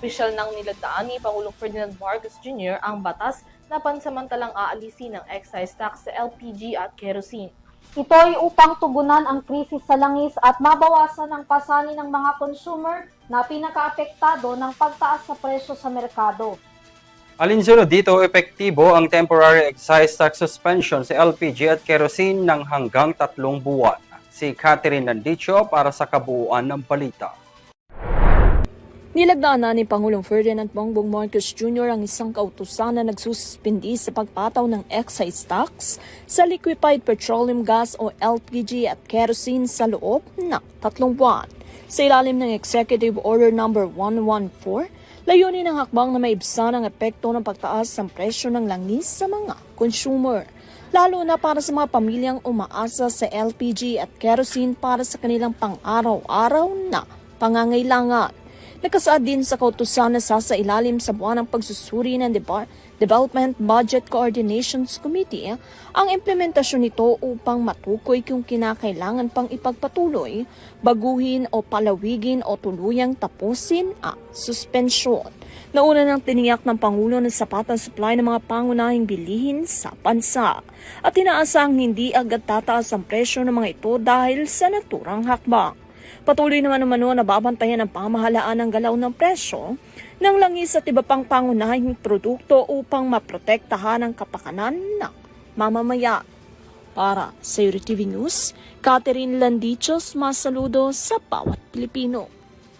Opisyal nang niladaan ni Pangulong Ferdinand Marcos Jr. ang batas na pansamantalang aalisin ng excise tax sa LPG at kerosene. Ito ay upang tugunan ang krisis sa langis at mabawasan ang pasanin ng mga consumer na pinakaapektado ng pagtaas sa presyo sa merkado. Alinsunod dito, epektibo ang temporary excise tax suspension sa LPG at kerosene ng hanggang 3 buwan. Si Catherine Nandicho para sa kabuuan ng balita. Nilagdaan na ni Pangulong Ferdinand Bongbong Marcos Jr. ang isang kautusan na nagsususpindi sa pagpataw ng excise tax sa liquefied petroleum gas o LPG at kerosene sa loob ng 3 buwan. Sa ilalim ng Executive Order No. 114, layunin ng hakbang na maibsan ang epekto ng pagtaas ng presyo ng langis sa mga consumer, lalo na para sa mga pamilyang umaasa sa LPG at kerosene para sa kanilang pang-araw-araw na pangangailangan. Nakasaad din sa kautusan na sasailalim sa buwan ng pagsusuri ng Development Budget Coordinations Committee ang implementasyon nito upang matukoy kung kinakailangan pang ipagpatuloy, baguhin o palawigin o tuluyang tapusin ang suspensyon. Nauna nang tiniyak ng Pangulo na sapat ang supply ng mga pangunahing bilihin sa bansa at inaasang hindi agad tataas ang presyo ng mga ito dahil sa naturang hakbang. Patuloy naman na babantayan ang pamahalaan ng galaw ng presyo ng langis at iba pang pangunahing produkto upang maprotektahan ang kapakanan ng mamamayan. Para sa UTV News, Catherine Landichos, masaludo sa bawat Pilipino.